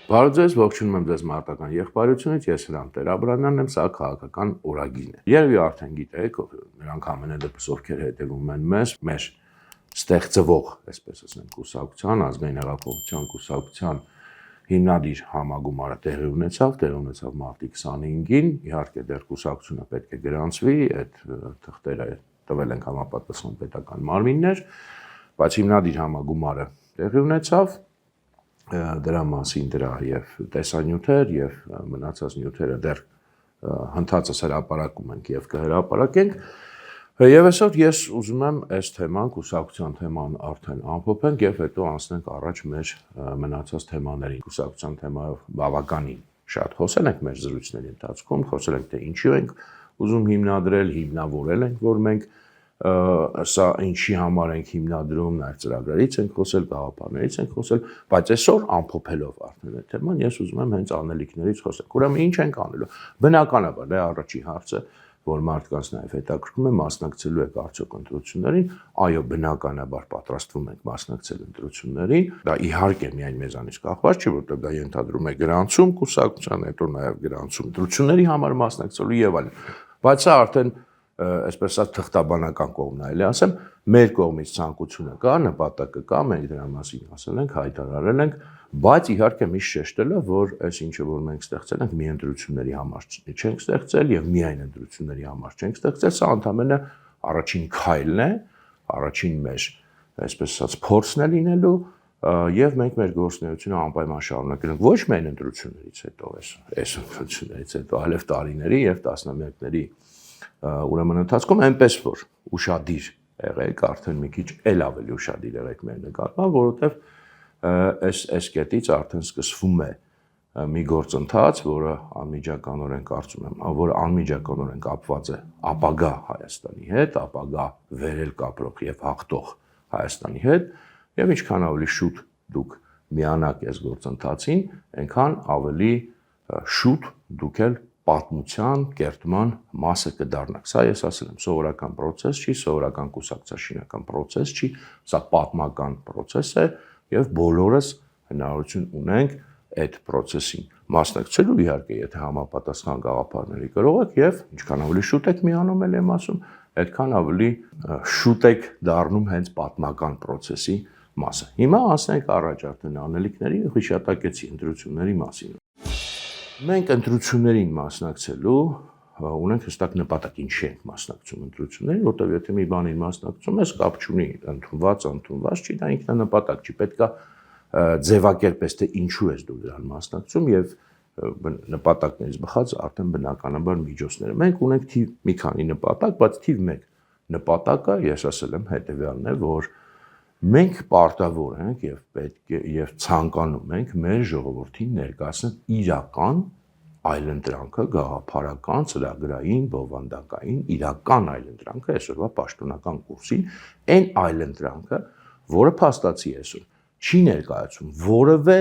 Բարև ձեզ, ողջունում եմ ձեզ մարտական եղբայրությունից, ես Հրանտ Տեր-Աբրահամյանն եմ, սա քաղաքական օրագիրն է։ Երևի արդեն գիտեք, նրանք ամենը դեպս ովքեր հետևում են մեր ստեղծվող, այսպես ասեմ, կուսակցության, ազգային հեղափոխության կուսակցության հիմնադիր համագումարը տեղի ունեցավ մարտի 25-ին, իհարկե դեռ կուսակցությունը պետք է գրանցվի, այդ թղթերը տվել ենք համապատասխան պետական մարմիններ, բայց հիմնադիր համագումարը տեղի ունեցավ, դրա մասին դրա եւ տեսանյութեր եւ մնացած նյութերը դեռ հնդածս հրապարակում ենք եւ կհրապարակենք եւ այսօր ես ուզում եմ այս թեման կուսակցության թեման արդեն ամփոփենք եւ հետո անցնենք առաջ մեր մնացած թեմաներին կուսակցության թեմայով բավականին շատ խոսել ենք մեր զրույցների ընթացքում խոսել ենք թե ինչու ենք ուզում հիմնադրել հիմնավորել ենք որ մենք սա ինչի համար ենք հիմնադրում, նաև ծրագրերից ենք խոսել, գաղափարներից ենք խոսել, բայց այսօր ամփոփելով արդեն այդ թեման ես ուզում եմ հենց անելիքներից խոսել։ Ուրեմն ինչ ենք անելու։ Բնականաբար դա առաջին հարցը, որ մարդկանց նաև հետաքրքրում է, մասնակցելու եք արդյոք ընտրություններին, այո, բնականաբար պատրաստվում ենք մասնակցել ընտրություններին, դա իհարկե միայն մեզանից կախված չի, որտեղ դա ենթադրում է գրանցում կուսակցության, հետո նաև գրանցում ընտրությունների համար մասնակցելու եւ այլն։ Բայց սա արդեն այսպես ասած թղթաբանական կողմն է, էլի ասեմ, մեր կողմից ցանկությունը կա, նպատակը կա, մենք դրա մասին ասել ենք, հայտարարել ենք, բայց իհարկե միշտ շեշտելը, որ այս ինչը որ մենք ստեղծել ենք, մի ընտրությունների համար չենք ստեղծել եւ միայն ընտրությունների համար չենք ստեղծել, սա ընդհանրապես առաջին քայլն է, առաջին մեր, այսպես ասած, փորձն է լինելու եւ մենք մեր գործունեությունը անպայման շարունակել ենք ոչ միայն ընտրություններից հետո, այս ընտրություններից հետո, այլև տարիների եւ տասնամյակների ուրեմն ընթացքում այնպես որ ուշադիր եղեք, արդեն մի քիչ էլ ավելի ուշադիր եղեք մեր նկատմամբ, որովհետև այս կետից արդեն սկսվում է մի գործընթաց, որը անմիջականորեն կարծում եմ, որը անմիջականորեն կապված է ապագա Հայաստանի հետ, ապագա վերել կապրող եւ հաղթող Հայաստանի հետ, եւ ինչքան ավելի շուտ դուք միանաք այս գործընթացին, այնքան ավելի շուտ դուք էլ պատմության, կերտման մասը կդառնաք։ Սա ես ասել եմ, սովորական process չի, սովորական կուսակցաշինական process չի, սա պատմական process է եւ բոլորս հնարավորություն ունենք այդ process-ին մասնակցելու, իհարկե, եթե համապատասխան գաղափարների գրող եք եւ ինչքան ավելի շուտ եք միանում եմ ասում, այդքան ավելի շուտ եք դառնում հենց պատմական process-ի մասը։ Հիմա ասենք առաջ արդեն անելիքների հիշատակեցի ընտրությունների մասին։ Մենք ընտրություններին մասնակցելու ունենք հստակ նպատակ, ինչի ենք մասնակցում ընտրություններին, որտեղ եթե մի բանին մասնակցում ես, կապ չունի ընդունված չի, դա ինքնանպատակ չի, պետքա ձևակերպես թե ինչու ես դու դրան մասնակցում եւ նպատակներից բխած արդեն բնականաբար միջոցները։ Մենք ունենք մի քանի նպատակ, բայց թիվ 1 նպատակը, ես ասել եմ, հետեւյալն է, որ մենք պարտավոր ենք եւ պետք է եւ ցանկանում ենք մեր ժողովրդին ներկայացնել իրական այլընտրանքը, գաղափարական, ծրագրային, բովանդակային, իրական այլընտրանքը այսօրվա պաշտոնական կուրսին, այն այլընտրանքը, որը փաստացի այսօր չի ներկայացում որևէ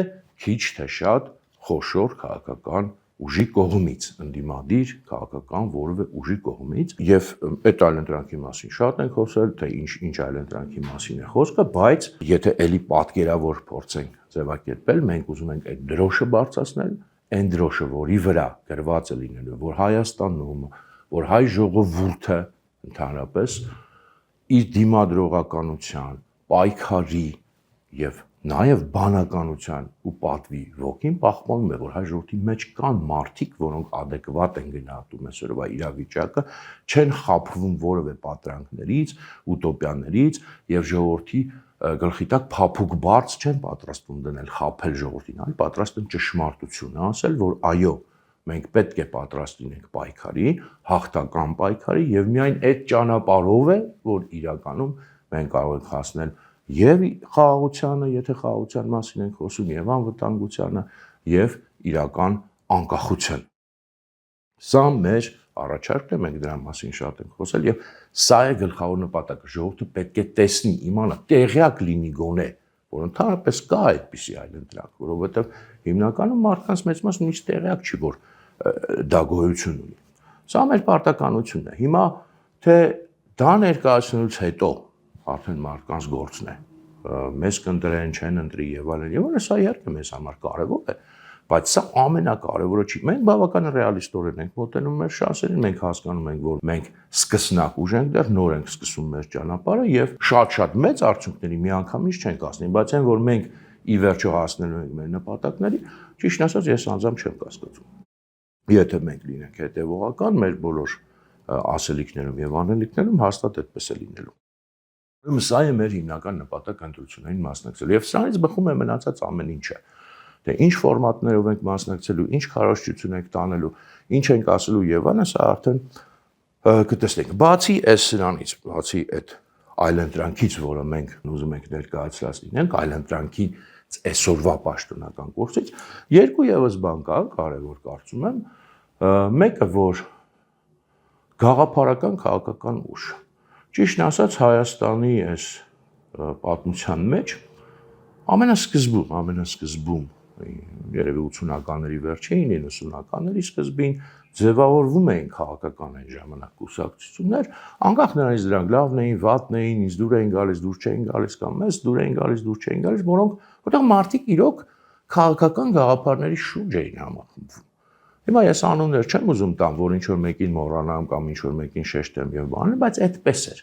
քիչ թե շատ խոշոր քաղաքական ուժի կողմից, ընդդիմադիր քաղաքական որևէ ուժի կողմից եւ այդ այլընտրանքի մասին շատ ենք խոսել, թե ինչ այլընտրանքի մասին է խոսքը, բայց եթե էլի պատկերավոր փորձենք ձևակերպել, մենք ուզում ենք այդ դրոշը բարձրացնել, այն դրոշը, որի վրա գրված է լինելու, որ Հայաստանում, որ հայ ժողովուրդը ընդհանրապես իր դիմադրողականության, պայքարի եւ նաև բանականության ու պատվի ոգին պահպանում է, որ հայ ժողովրդի մեջ կան մարդիկ, որոնք adekvat են գնահատում այսօրվա իրավիճակը, չեն խաբվում որևէ պատրանքներից, ուտոպիաներից եւ ժողովրդի գլխի տակ փափուկ բարձ չեն պատրաստվում դնել խաբել ժողովրդին, այլ պատրաստ են ճշմարտությունը ասել, որ այո, մենք պետք է պատրաստ լինենք պայքարի, հաղթական պայքարի եւ միայն այդ ճանապարհով է, որ իրականում մենք կարող ենք հասնել եւ խաղաղությանը, եթե խաղաղության մասին ենք խոսում, եւ անվտանգությանը, եւ իրական անկախություն։ Սա մեր առաջարկն է, մենք դրա մասին շատ ենք խոսել եւ սա է գլխավոր նպատակը։ Ժողովուրդը պետք է տեսնի, իմանա, տեղյակ լինի գոնե, որ ընդհանրապես կա այդպիսի այլընտրանք, որովհետեւ հիմնականում մարդկանց մեծ մասը նույնիսկ տեղյակ չի, որ դա գոյություն ունի։ Սա մեր պարտականությունն է։ Հիմա թե դա ներկայացնելուց հետո արդեն մարդկանց գործն է։ Մեզ կընտրեն, չեն ընտրի եւ այլն։ Եվ սա իհարկե մեզ համար կարեւոր է, Բայց սա ամենակարևորը չի։ Մենք բավական ռեալիստորեն ենք մոտենում մեր շանսերին, մենք հասկանում ենք, որ մենք սկսնակ ուժ ենք դեռ, նոր ենք սկսում մեր ճանապարհը եւ շատ մեծ արդյունքների միանգամից չենք հասնի, բայց այն որ մենք ի վերջո հասնելու ենք մեր նպատակների, ճիշտ ասած ես անձամբ չեմ կասկածում։ Եթե մենք լինենք հետևողական մեր բոլոր ասելիքներում եւ անելիքներում, հաստատ այդպես է լինելու։ Ուրեմն սա է մեր հիմնական նպատակը ընտրություններին մասնակցելու եւ սրանից բխում է մնացած ամեն ինչը։ Դե ինչ ֆորմատներով ենք մասնակցելու, ինչ քարոզչություն ենք տանելու, ինչ ենք ասելու եւ այլն, սա արդեն կտեսնենք։ Բացի այս սրանից, բացի այդ այլընտրանքից, որը մենք ուզում ենք ներկայացրած լինենք, այլընտրանքի այսօրվա պաշտոնական կուրսից, երկու եւս բան կա, կարևոր կարծում եմ, մեկը որ գաղափարական քաղաքական ուժ։ Ճիշտն ասած Հայաստանի այս պատմության մեջ ամենասկզբում երևի 80-ականների վերջին, 90-ականների սկզբին ձևավորվում էին քաղաքական այն ժամանակ կուսակցություններ, անկախ նրանից դրանք լավն էին, վատն էին, ինձ դուր էին գալիս, դուր չէին գալիս կամ մեզ դուր էին գալիս, դուր չէին գալիս, որտեղ մարդիկ իրոք քաղաքական գաղափարների շուրջ էին համախմբվում։ Հիմա ես անուններ չեմ ուզում տամ, որ ինչ որ մեկին մոռանամ կամ ինչ որ մեկին շեշտեմ եւ բանը, բայց այդպես էր։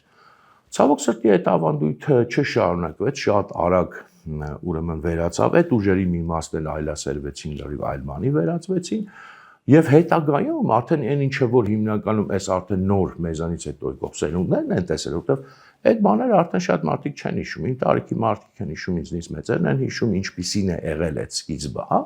Ցավոք սրտի այդ ավանդույթը չշարունակվեց, շատ արագ ուրեմն վերացավ, այդ ուժերի մի մասն էլ այլասերվեցին, լրիվ այլ բանի վերածվեցին եւ հետագայում արդեն այն ինչը որ հիմնականում այս արդեն նոր մեզանից հետո եկող սերունդներն են տեսել, որովհետեւ այդ բաները արդեն շատ մարդիկ չեն հիշում, իմ տարիքի մարդիկ են հիշում, ինձնից մեծերն են հիշում, ինչպիսին է եղել այդ սկիզբը, հա։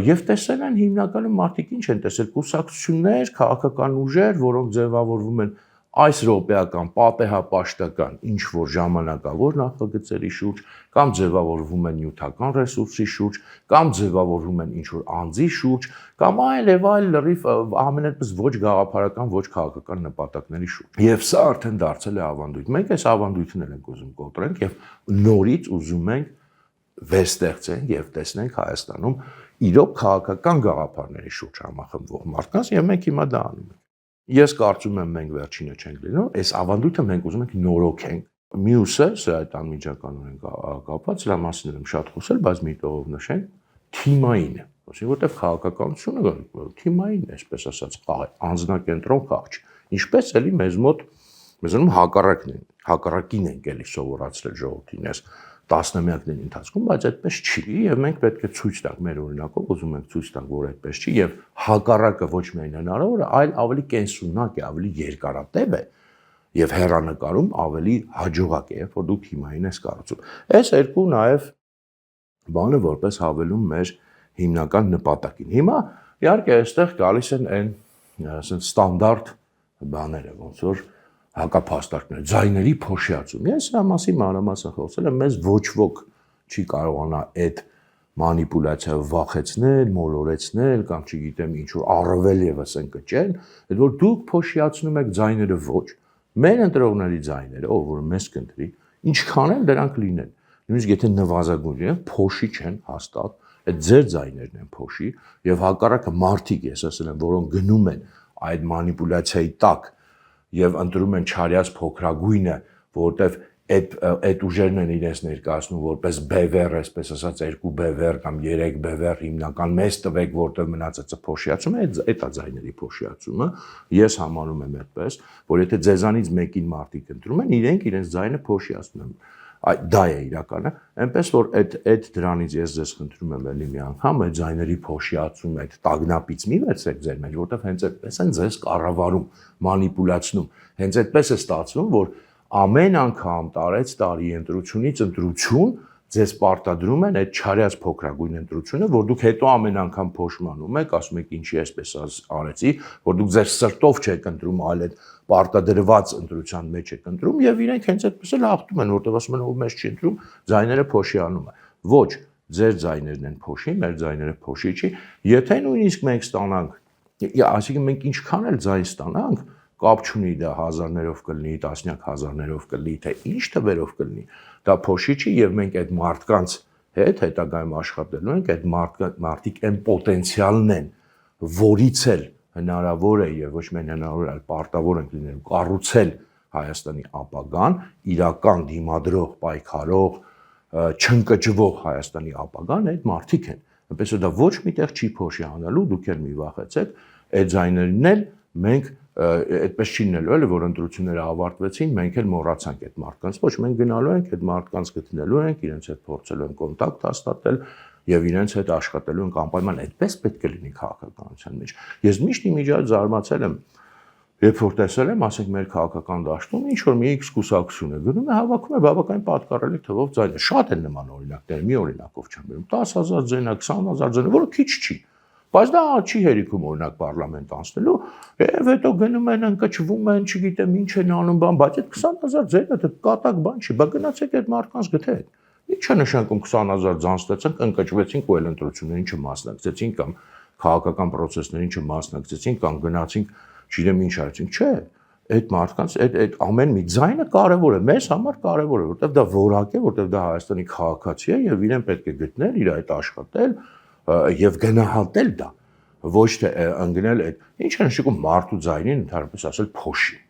Եվ տեսել են հիմնականում մարդիկ ինչ են տեսել կուսակցություններ, քաղաքական ուժեր, որոնք ձևավորվում են այս ռոպեական, պատեհապաշտական ինչ որ ժամանակավոր նախագծերի շուրջ, կամ ձևավորվում են նյութական ռեսուրսի շուրջ, կամ ձևավորվում են ինչ որ անձի շուրջ, կամ այլ եւ այլ լրիվ ամենայնպես ոչ գաղափարական, ոչ քաղաքական նպատակների շուրջ։ Եվ սա արդեն դարձել է ավանդույթ։ Մենք այս ավանդույթներն ենք ուզում կոտրենք եւ նորից ուզում ենք վերստեղծենք եւ տեսնենք Հայաստանում իրոք քաղաքական գաղափարների շուրջ համախմբվող մարդկանց եւ մենք հիմա դա անում ենք։ Ես կարծում եմ մենք վերջինը չենք լինում, այս ավանդույթը մենք ուզում ենք նորոգենք։ Մյուսը, սա այդ անմիջականորեն կապված, դրա մասին եմ շատ խոսել, բայց մի տողով նշենք, թիմային է։ Որովհետեւ քաղաքականությունը թիմային է, այսպես ասած, խաղ է, անձնակենտրոն խաղ չի։ Ինչպես էլի մեզանում հակառակին ենք էլի սովորացրել ժողովրդին այս տասնամյակների ընթացքում, բայց այդպես չի եւ մենք պետք է ցույց տանք մեր օրինակով, ուզում ենք ցույց տանք, որ այդպես չի եւ հակառակը ոչ միայն հնարավոր է, այլ ավելի կենսունակ է, ավելի երկարատև է եւ հեռանկարում ավելի հաջողակ է, որ դու թիմային ես կառուցում։ Այս երկու նաեւ բանը որպես հավելում մեր հիմնական նպատակին։ Հիմա իհարկե այստեղ գալիս են այն ասենք ստանդարտ բաները, ոնց որ հակափաստարկներ, ձայների փոշիացում։ Ես սրա մասին մանրամասն խոսել եմ, մեզ ոչ ոք չի կարողանա այդ մանիպուլյացիայով վախեցնել, մոլորեցնել կամ չգիտեմ ինչ որ առավել եւս ընկճել, այդ որ դուք փոշիացնում եք ձայները ոչ, մեր ընտրողների ձայները, ով որ մեզ կընտրի, ինչքան էլ դրանք լինեն։ Նույնիսկ եթե նվազագույն են, փոշի չեն հաստատ, այդ ձեր ձայներն են փոշի եւ հակառակը մարդիկ, ես ասել եմ, որոնք գնում են այդ մանիպուլյացիայի տակ եւ ընտրում են չարյաց փոքրագույնը, որովհետեւ այդ ուժերն են իրենց ներկայացնում որպես բևեռ, այսպես ասած 2 բևեռ կամ 3 բևեռ հիմնական մեծ տվեք, որտեղ մնացածը փոշիացում է, այդ է ձայների փոշիացումը։ Ես համարում եմ այդպես, որ եթե ձեզանից մեկին մարդիկ ընտրում են, իրենք իրենց ձայնը փոշիացնում են։ Դա է իրականը, այնպես որ այդ դրանից ես ձեզ խնդրում եմ ելի մի անգամ այդ ձայների փոշիացում, այդ տագնապից մի վերցրեք ձեր մեջ, որտեղ հենց այդպես են ձեզ կառավարում, մանիպուլացնում։ Հենց այդպես է ստացվում, որ ամեն անգամ տարեց տարի ընտրությունից ընտրություն ձեզ պարտադրում են այդ չարյաց փոքրագույն ընտրությունը, որ դուք հետո ամեն անգամ փոշմանում եք, ասում եք ինչի այսպես արեցի, որ դուք ձեր սրտով չեք ընտրում, այլ այդ պարտադրված ընտրության մեջ եք ընտրում եւ իրենք հենց այդպես էլ հաղթում են, որտեղ ասում են ով մեզ չի ընտրում, ձայները փոշիանում է։ Ոչ, ձեր ձայներն են փոշի, մեր ձայները փոշի չի։ Եթե նույնիսկ մենք ստանանք, այսինքն մենք ինչքան էլ ձայն ստանանք, կապ չունի դա հազարներով կլինի, տասնյակ հազարներով կլինի, թե ինչ թվերով կլինի, դա փոշի չի եւ մենք այդ մարդկանց հետ հետագայում աշխատելու ենք, այդ մարդիկ այն պոտենցիալն են, որից էլ հնարավոր է եւ ոչ միայն հնարավոր, այլ պարտավոր ենք լինելու կառուցել Հայաստանի ապագան, իրական դիմադրող, պայքարող, չընկճվող Հայաստանի ապագան այդ մարդիկ են։ այնպես որ դա ոչ միտեղ չի փոշի անելու, դուք էլ մի վախեցեք, այդ ձայներն էլ մենք այդպես չի լինելու էլ որ ընտրությունները ավարտվեցին, մենք էլ մոռացանք այդ մարդկանց, ոչ մենք գնալու ենք այդ մարդկանց գտնելու ենք, իրենց հետ փորձելու ենք կոնտակտ հաստատել եւ իրենց հետ աշխատելու ենք անպայման, այդպես պետք է լինի քաղաքականության մեջ։ Ես միշտ իմիջիայլ զարմացել եմ, երբ որ տեսել եմ, ասենք մեր քաղաքական դաշտում ինչ որ մի X կուսակցություն է գնում է հավաքում է բավականին պատկառելի թվով ձայներ, շատ են նման օրինակներ, մի օրինակով չեմ բերում, 10,000 ձայնա, 20,000 ձայնա, որը քիչ չի։ Բայց դա չի հերիքում օրինակ պարլամենտ անցնելու, եւ հետո գնում են ընկճվում են, չգիտեմ ինչ են անում, բան, բայց այդ 20,000 ձայնը դա կատակ բան չի, բա գնացեք այդ մարդկանց գտեք։ Ինչ է նշանակում 20,000 ձայն ստացանք, ընկճվեցինք ու այլ ընտրություններին չմասնակցեցինք կամ քաղաքական process-ներին չմասնակցեցինք կամ գնացինք, չգիտեմ ինչ արեցինք, չէ։ Այդ մարդկանց այդ ամեն մի ձայնը կարևոր է, մեզ համար կարևոր է, որովհետեւ դա որակ է, որովհետեւ դա Հայաստանի քաղաքացի է եւ իրեն պետք է գտնել, իր այդ աշխատել եւ գնահատել դա, ոչ թե ընկնել այդ ինչ է նշանակում մարդու ձայնին ընդհանրապես ասել փոշի։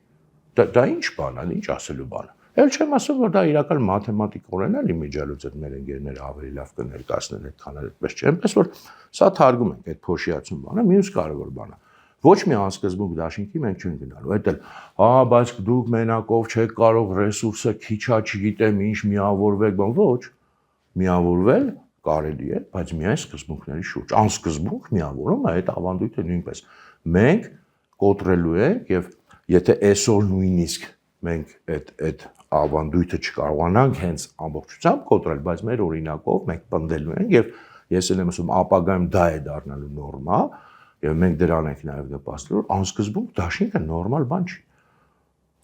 Դա ինչ բան է, ինչ ասելու բան է։ Էլ չեմ ասում, որ դա իրական մաթեմատիկորեն էլ իմիջիալուց այդ մեր ընկերները ավելի լավ կներկայացնեն այդքան այդպես չէ, այնպես որ սա թարգում ենք այդ փոշիացում բանը, մյուս կարևոր բանը։ Ոչ մի անսկզբունք դաշինքի մենք չենք գնալու, այդ էլ, բայց դուք մենակով չեք կարող ռեսուրսը քիչ է, չգիտեմ ինչ միավորվեք, բան, ոչ։ Միավորվել կարելի է, բայց միայն սկզբունքների շուրջ։ Անսկզբունք միավորումը այդ ավանդույթը նույնպես։ Մենք կոտրելու ենք եւ եթե այսօր նույնիսկ մենք այդ ավանդույթը չկարողանանք հենց ամբողջությամբ կոտրել, բայց մեր օրինակով մենք պնդելու ենք եւ ես էլ եմ ասում ապագայում դա է դառնալու նորմա եւ մենք դրան ենք նաեւ նպաստելու, որ անսկզբունք դաշինքը նորմալ բան չի։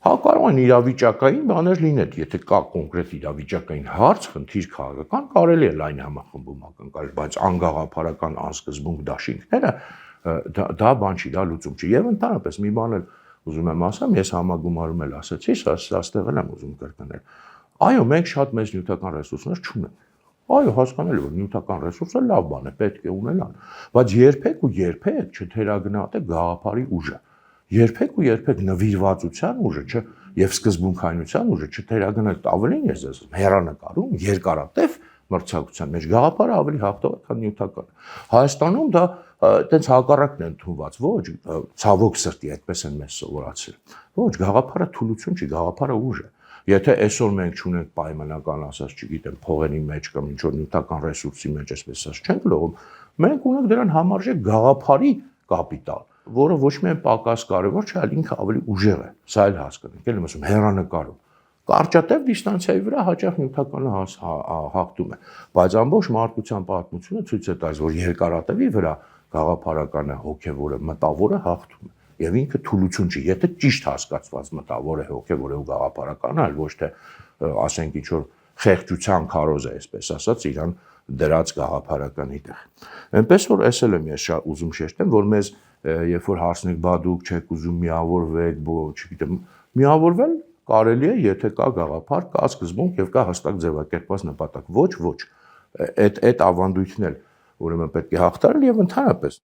Հա կարող են իրավիճակային բաներ լինել, եթե կա կոնկրետ իրավիճակային հարց, խնդիր քաղաքական, կարելի է լայն համախմբում ակնկալել, բայց անգաղափարական անսկզբունք դաշինքները դա բան չի, դա լուծում չի։ Եվ ընդհանրապես մի բան էլ ուզում եմ ասեմ, ես համագումարում էլ ասացի, այստեղ էլ եմ ուզում կրկնել։ Այո, մենք շատ մեծ նյութական ռեսուրսներ չունենք։ Այո, հասկանալի որ նյութական ռեսուրսը լավ բան է, պետք է ունենալ, բայց երբեք ու երբեք չթերագնահատեք գաղափարի ուժը։ Երբեք ու երբեք նվիրվածության ուժը, եւ սկզբունքայնության ուժը չթերագնահատեք, ավելին ես ասում, հերանեկարում երկարատև մրցակցության մեջ գաղափարը ավելի հաղթող է, քան նյութականը։ Հայաստանում դա այտենց հակառակն է ընդունված, ոչ, ցավոք սրտի այդպես են մեզ սովորացրել։ Ոչ, գաղափարը թուլություն չի, գաղափարը ուժ է։ Եթե այսօր մենք չունենք պայմանական ասած, չգիտեմ, փողերի մեջ կամ ինչ որ նյութական ռեսուրսի մեջ, այսպես ասած, չենք լողում, մենք ունենք դրան համարժեք գաղափարի կապիտալ, որը ոչ միայն պակաս կարևոր չէ, այլ ինքը ավելի ուժեղ է։ Սա էլ հասկանանք, ել եմ ասում, հեռանկարում։ Կարճատև դիստանցիայի վրա հաճախ նյութականը հաղթում է, բայց ամբողջ մարդկության պատմությունը ցույց է տալիս, որ երկարատևի վրա գաղափարականը, հոգևորը, մտավորը հաղթում է եւ ինքը թուլություն չի, եթե ճիշտ հասկացված մտավոր է, հոգևոր է ու գաղափարական, այլ ոչ թե ասենք ինչ որ խեղճության քարոզ է, այսպես ասած, իրան դրած գաղափարականի տեղ։ Այնպես որ էս էլ եմ ես ուզում շեշտեմ, որ մեզ երբ որ հարցնեք, բա դուք չեք ուզում միավորվեք, չգիտեմ, միավորվել կարելի է, եթե կա գաղափար, կա սկզբունք եւ կա հստակ ձևակերպված նպատակ։ Ոչ, այդ ավանդույթն էլ ուրեմն պետք է հաղթարել եւ ընդհանրապես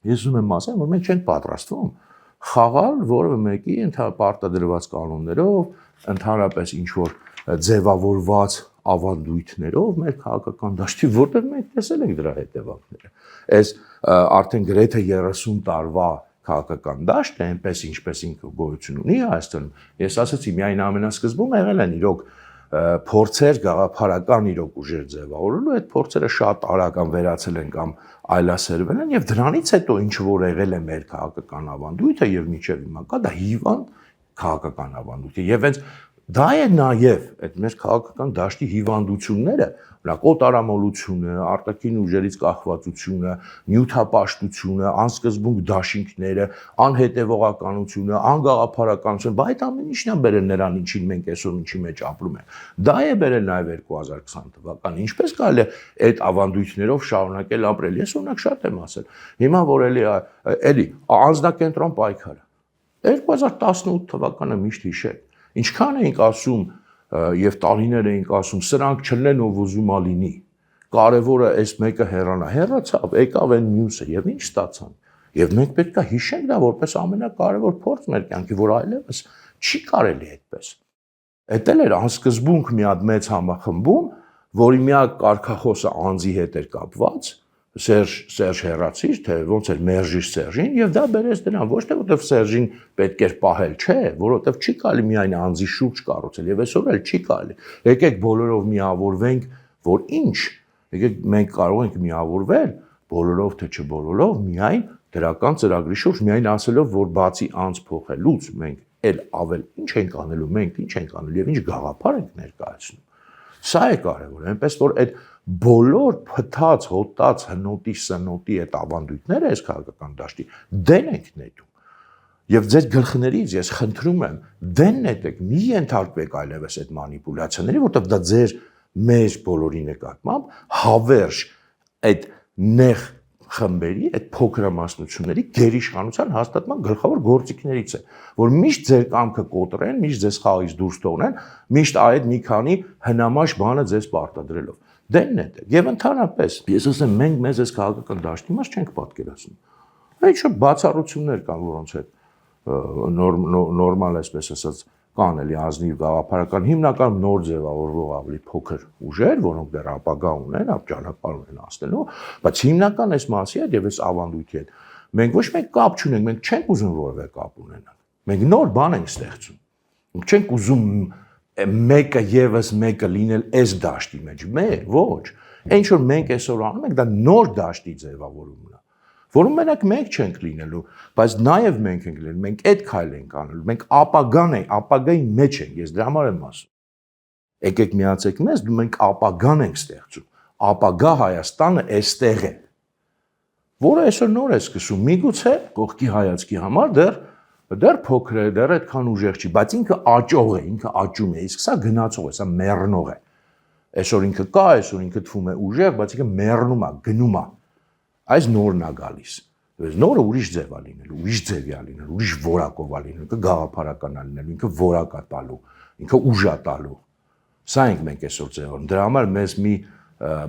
ես ուզում եմ ասել, որ մենք չենք պատրաստվում խաղալ որևէ մեկի պարտադրված կանոններով, ընդհանրապես ինչ որ ձևավորված ավանդույթներով մեր քաղաքական դաշտի, որտեղ մենք տեսել ենք դրա հետևանքները։ Այս արդեն գրեթե 30 տարվա քաղաքական դաշտը, այնպես ինչպես ինքը գոյություն ունի Հայաստանում, ես ասացի, միայն ամենասկզբում եղել են իրոք փորձեր գաղափարական իրոք ուժեր ձևավորելու, այդ փորձերը շատ արագ վերացել են կամ այլասերվել են եւ դրանից հետո ինչ որ եղել է մեր քաղաքական ավանդույթը եւ մինչեւ հիմա կա դա հիվանդ քաղաքական ավանդույթ է եւ հենց դա է նաեւ այդ մեր քաղաքական դաշտի հիվանդությունները, օրինակ օտարամոլությունը, արտաքին ուժերից կախվածությունը, նյութապաշտությունը, անսկզբունք դաշինքները, անհետևողականությունը, անգաղափարականությունը, բայց այդ ամեն ինչն է բերել նրան, ինչին մենք այսօր ինչի մեջ ապրում ենք։ Դա է բերել նաեւ 2020 թվականին։ Ինչպես կարելի է այդ ավանդույթներով շարունակել ապրել։ Ես օրինակ շատ եմ ասել։ Հիմա որ էլի անձնակենտրոն պայքարը 2018 թվականը միշտ հիշեք։ Ինչքան էինք ասում եւ տարիներ էինք ասում, սրանք չլինեն ով ուզում ա լինի։ Կարևորը այս մեկը հեռանա, հեռացավ, եկավ այն մյուսը եւ ինչ ստացան։ Եվ մենք պետք է հիշենք դա որպես ամենակարևոր փորձ մեր կյանքի, որ այլևս չի կարելի այդպես։ Էդ էլ էր անսկզբունք մի հատ մեծ համախմբում, որի միակ կարգախոսը անձի հետ էր կապված, Սերժ հեռացիր, թե ոնց էր մերժիր Սերժին եւ դա բերեց դրան, ոչ թե որովհետեւ Սերժին պետք էր պահել, չէ, որովհետեւ չի կարելի միայն անձի շուրջ կառուցել եւ այսօր էլ չի կարելի։ Եկեք բոլորով միավորվենք, որ ինչ, եկեք մենք կարող ենք միավորվել բոլորով թե չբոլորով միայն դրական ծրագրի շուրջ, միայն ասելով, որ բացի անձ փոխելուց մենք էլ ավել ինչ ենք անելու, մենք ինչ ենք անելու եւ ինչ գաղափար ենք ներկայացնում։ Սա է կարևորը, այնպես որ այդ բոլոր փթած, հոտած, հնոտի, սնոտի այդ ավանդույթները այս քաղաքական դաշտի դեն ենք նետում։ Եվ ձեր գլխներից ես խնդրում եմ, դեն նետեք, մի ենթարկվեք այլևս այդ մանիպուլյացիաների, որտեղ դա ձեր մեր բոլորի նկատմամբ հավերժ այդ նեղ խմբերի, այդ փոքրամասնությունների գերիշխանության հաստատման գլխավոր գործիքներից է, որ միշտ ձեր կամքը կոտրեն, միշտ ձեզ խաղից դուրս թողնեն, միշտ այդ մի քանի հնամաշ բանը ձեզ պարտադրելով։ Դեն նետեք։ Եվ ընդհանրապես, ես ասեմ, մենք մեզ այս քաղաքական դաշտի մաս չենք պատկերացնում։ Այդ շուտ բացառություններ կան, որոնց հետ նորմալ այսպես ասած կան էլի ազնիվ գաղափարական հիմնական նոր ձևավորվող ավելի փոքր ուժեր, որոնք դեռ ապագա ունեն, ճանապարհ ունեն ասնելու, բայց հիմնական այս մասի հետ եւ այս ավանդույթի հետ մենք ոչ մեկ կապ չունենք, մենք չենք ուզում որևէ կապ ունենալ։ Մենք նոր բան ենք ստեղծում։ Մենք չենք ուզում մեկը եւս մեկը լինել այս դաշտի մեջ։ Ոչ։ Ինչ որ մենք այսօր անում ենք, դա նոր դաշտի ձևավորումն է, որում մենակ մենք չենք լինելու, բայց նաեւ մենք ենք լինելու, մենք այդ քայլը ենք անելու, մենք ապագան ենք, ապագայի մեջ ենք, ես դրա համար եմ ասում։ Եկեք միացեք մեզ, մենք ապագան ենք ստեղծում, ապագա Հայաստանը այստեղ է, որը այսօր նոր է սկսում, միգուցե կողքի հայացքի համար դեռ փոքր է, դեռ այդքան ուժեղ չի, բայց ինքը աճող է, ինքը աճում է, իսկ սա գնացող է, սա մեռնող է։ Այսօր ինքը կա, այսօր ինքը թվում է ուժեղ, բայց ինքը մեռնում է, գնում է։ Այս նորն է գալիս։ Այս նորը ուրիշ ձև է լինելու, ուրիշ ձևի է լինելու, ուրիշ որակով է լինելու, ինքը գաղափարական է լինելու, ինքը որակ է տալու, ինքը ուժ է տալու։ Սա ենք մենք այսօր ձևավորում։ Դրա համար մեզ մի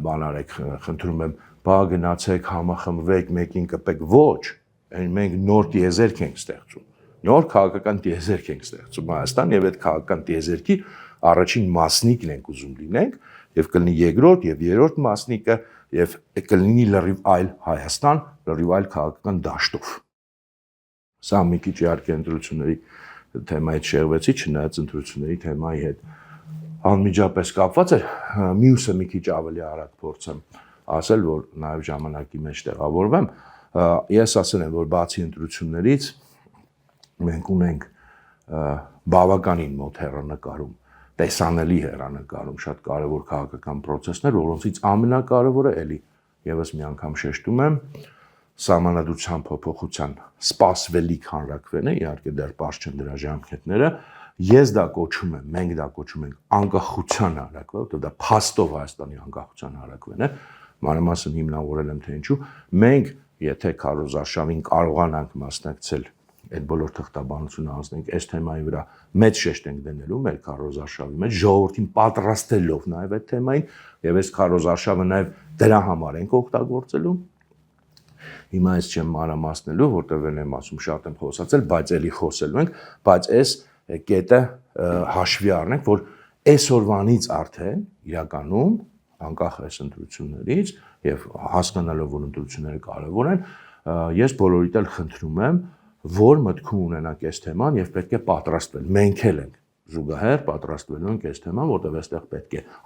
բան արեք, խնդրում եմ, բա գնացեք, համախմբվեք, մեկին կպեք, ոչ, մենք նոր տիեզերք ենք ստեղծում։ Նոր քաղաքական տիեզերք ենք ստեղծում Հայաստան եւ այդ քաղաքական տիեզերքի առաջին մասնիկն ենք ուզում լինենք եւ կլինի երկրորդ եւ երրորդ մասնիկը եւ կլինի լրիվ այլ Հայաստան, լրիվ այլ քաղաքական դաշտով։ Սա մի քիչ իհարկե ընտրությունների թեմայից շեղվեցի, չնայած ընտրությունների թեմայի հետ անմիջապես կապված էր, մյուսը մի քիչ ավելի արագ փորձեմ ասել, որ նաեւ ժամանակի մեջ տեղավորվեմ, ես ասել եմ, որ բացի ընտրություններից մենք ունենք բավականին մոտ հեռանկարում, տեսանելի հեռանկարում շատ կարևոր քաղաքական process-ներ, որոնցից ամենակարևորը էլի եւս մի անգամ շեշտում եմ, սահմանադրության փոփոխության սպասվելիք հանրակրվելն է, իհարկե դեռ պարզ չեն դրա ժամկետները, ես դա կոչում եմ, մենք դա կոչում ենք անկախության հանրակրվելը, որտեղ դա փաստով Հայաստանի անկախության հանրակրվելն է, մանրամասն հիմնավորել եմ թե ինչու, մենք եթե քարոզարշավին կարողանանք մասնակցել այդ բոլոր թղթաբանությունը անցնենք այս թեմայի վրա մեծ շեշտ ենք դնելու մեր քարոզարշավի մեջ ժողովրդին պատրաստելով նաև այդ թեմային եւ այս քարոզարշավը նաև դրա համար ենք օգտագործելու հիմա ես չեմ մանրամասնելու որտեղ եմ ասում շատ եմ խոսացել բայց ելի խոսելու ենք բայց այս կետը հաշվի առնենք որ այսօրվանից արդեն իրականում անկախ այս ընտրություններից եւ հասկանալով որ ընտրությունները կարեւոր են ես բոլորիդ էլ խնդրում եմ որ մտքում ունենանք այս թեման եւ պետք է պատրաստվել։ Մենք էլ ենք զուգահեռ պատրաստվելու ենք այս թեման, որտեղ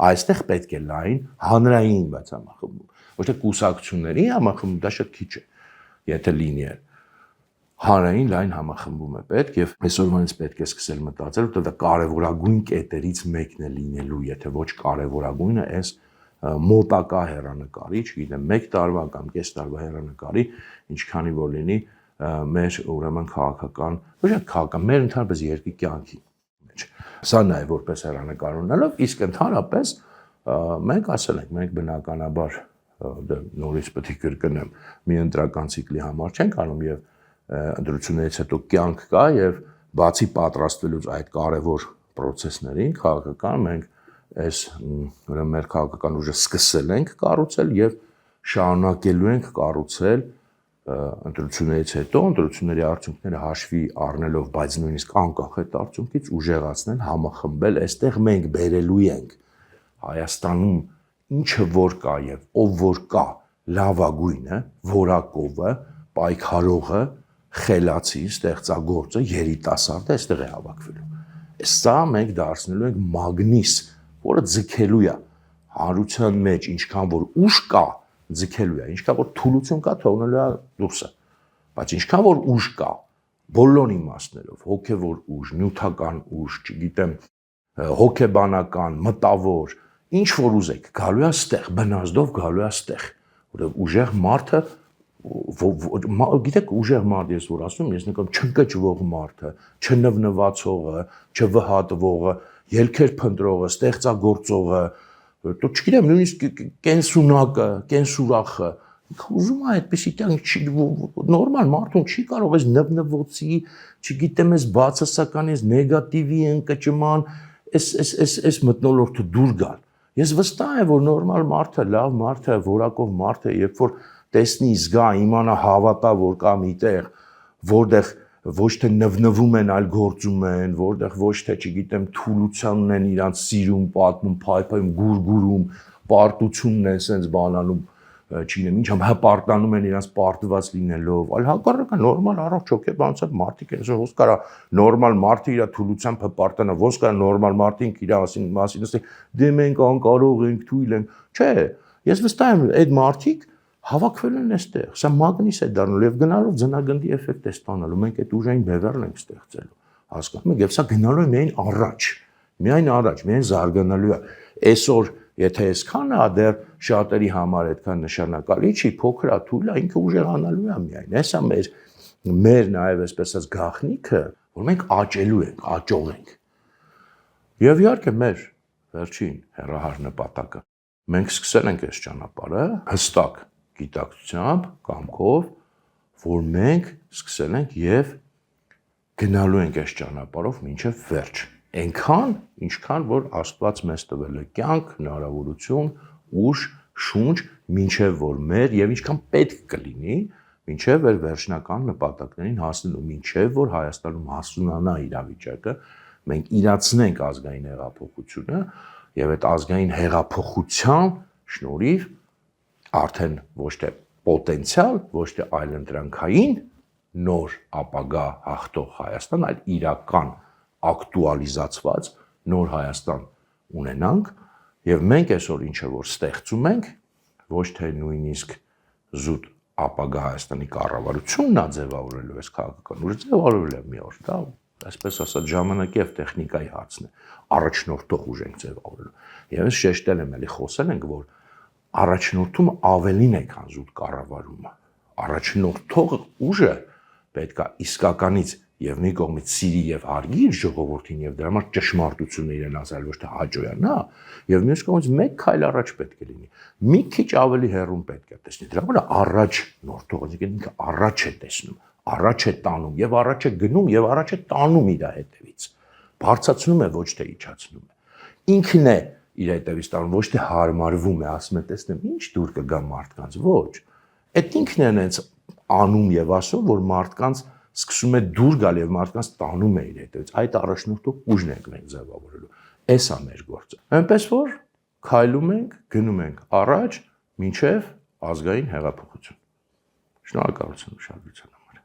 այստեղ պետք է լայն հանրային բայց համախմբում։ Ոչ թե կուսակցությունների համախմբում, դա շատ քիչ է, եթե լինի է։ Հանրային լայն համախմբում է պետք եւ այսօրվանից պետք է սկսել մտածել, որտեղ դա կարեւորագույն կետերից մեկն է լինելու, եթե ոչ կարեւորագույնը այս մոտակա հեռանկարի, չգիտեմ, 1 տարվա կամ կես տարվա հեռանկարի, ինչքանի որ լինի մեր ուրեմն քաղաքական, ոչ թե քաղաքական, մեր ընդհանրապես երկրի կյանքի մեջ։ Սա նաև որպես հեռանկար ունենալով, իսկ ընդհանրապես մենք ասել ենք, մենք բնականաբար նորից պետք է կրկնեմ, մի ընտրական ցիկլի համար չենք անում եւ ընտրություններից հետո կյանք կա եւ բացի պատրաստվելուց այդ կարևոր process-ներին քաղաքական մենք այս ուրեմն մեր քաղաքական ուժը սկսել ենք կառուցել եւ շարունակելու ենք կառուցել ընտրություններից հետո ընտրությունների արդյունքները հաշվի առնելով, բայց նույնիսկ անկախ այդ արդյունքից ուժեղացնել, համախմբել, այստեղ մենք բերելու ենք Հայաստանում ինչը որ կա եւ ով որ կա, լավագույնը, որակովը, պայքարողը, խելացի, ստեղծագործը, երիտասարդը այստեղ է հավաքվելու։ Սա մենք դարձնելու ենք մագնիս, որը ձգելու է հանրության մեջ, ինչքան որ ուժ կա, ձգելու է, ինչքան որ թուլություն կա, թողնելու է դուրսը։ Բայց ինչքան որ ուժ կա, բոլոր իմաստներով, հոգևոր ուժ, նյութական ուժ, չգիտեմ, հոգեբանական, մտավոր, ինչ որ ուզեք, գալու է ստեղ, բնազդով գալու է ստեղ, որովհետև ուժեղ մարդը, գիտեք, ուժեղ մարդ ես որ ասում, ես նկատում չընկճվող մարդը, չնվնվացողը, չվհատվողը, ելքեր փնտրողը, ստեղծագործողը, չգիտեմ, նույնիսկ կենսունակը, կենսուրախը, ուզում է այդպեսի նորմալ մարդուն չի կարող այս նվնվոցի, չգիտեմ, այս բացասական, այս նեգատիվի ընկճման, այս մթնոլորտը դուր գալ։ Ես վստահ եմ, որ նորմալ մարդը, լավ մարդը, որակով մարդը, երբ որ տեսնի, զգա, իմանա, հավատա, որ կա մի տեղ, որտեղ ոչ թե նվնվում են, այլ գործում են, որտեղ ոչ թե, չգիտեմ, թուլությանն են իրանց սիրում, պատմում, փայփայում, գուրգուրում, պարտությունն են սենց բանանում, չգիտեմ, ինչ հպարտանում են իրանց պարտված լինելով, այլ հակառակը նորմալ առողջ հոգեբանությամբ մարդիկ են, ոնց կարա նորմալ մարդը իր թուլությամբ հպարտանա, ոնց կարա նորմալ մարդիկ իր մասին ասեն, դե մենք անկարող ենք, թույլ ենք, չէ, ես վստահ եմ, այդ մարդիկ հավաքվել են այստեղ, սա մագնիս է դառնալու եւ գնալով ձնագնդի էֆեկտ է ստանալու, մենք այդ ուժային բևեռն ենք ստեղծելու, հասկանում եք, եւ սա գնալու է միայն առաջ, միայն զարգանալու է, այսօր եթե այսքանը դեռ շատերի համար այդքան նշանակալի չի, փոքր է, թույլ է, ինքը ուժեղանալու է միայն, հեսա մեր նաեւ այսպես ասած գաղտնիքը, որ մենք աճելու ենք, աճող ենք, եւ իհարկե մեր վերջին հեռահար նպատակը, մենք սկսել ենք այս ճանապարհը հստակ գիտակցությամբ, կամքով, որ մենք սկսել ենք եւ գնալու ենք այս ճանապարհով մինչեւ վերջ։ Այնքան, ինչքան որ Աստված մեզ տվել է կյանք, հնարավորություն, ուժ, շունչ, մինչեւ որ մեր եւ ինչքան պետք կլինի, մինչեւ որ վերջնական նպատակներին հասնելու, մինչեւ որ Հայաստանում հասունանա իրավիճակը, մենք իրացնենք ազգային հեղափոխությունը եւ այդ ազգային հեղափոխության շնորհիվ արդեն ոչ թե պոտենցիալ, ոչ թե այլընտրանքային նոր ապագա հաղթող Հայաստան, այլ իրական ակտուալիզացված նոր Հայաստան ունենանք եւ մենք այսօր ինչը որ ստեղծում ենք, ոչ թե նույնիսկ զուտ ապագա Հայաստանի կառավարությունն է ձևավորելու այս քաղաքական ուժը, ձևավորել է մի օր, դա այսպես ասած ժամանակի եւ տեխնիկայի հարցն է, առաջնորդող ուժ ենք ձևավորելու։ Եվ ես շեշտել եմ, էլի խոսել ենք, որ առաջնորդումը ավելին է, քան զուտ կառավարումը։ Առաջնորդող ուժը պետք է իսկականից եւ մի կողմից սիրի եւ հարգի իր ժողովրդին եւ դրա համար ճշմարտությունը իրեն ասել, ոչ թե հաջողանա, եւ մյուս կողմից մեկ քայլ առաջ պետք է լինի։ Մի քիչ ավելի հեռուն պետք է տեսնի։ Դրա համար առաջ նորդողը ինքը առաջ է տեսնում, առաջ է տանում եւ առաջ է գնում եւ առաջ է տանում իր հետևից։ Բարձրացնում է, ոչ թե իջացնում է։ Ինքն է իր հետևից տանում, ոչ թե հարմարվում է, ասում է, տեսնեմ, ինչ դուր կգա մարդկանց, ոչ։ Այդ ինքն է հենց անում եւ ասում, որ մարդկանց սկսում է դուր գալ եւ մարդկանց տանում է իր հետևից։ Այդ առաջնորդող ուժն ենք մենք ձևավորելու։ Էս է մեր գործը։ Այնպես որ քայլում ենք, գնում ենք առաջ, մինչեւ ազգային հեղափոխություն։ Շնորհակալություն ուշադրության համար։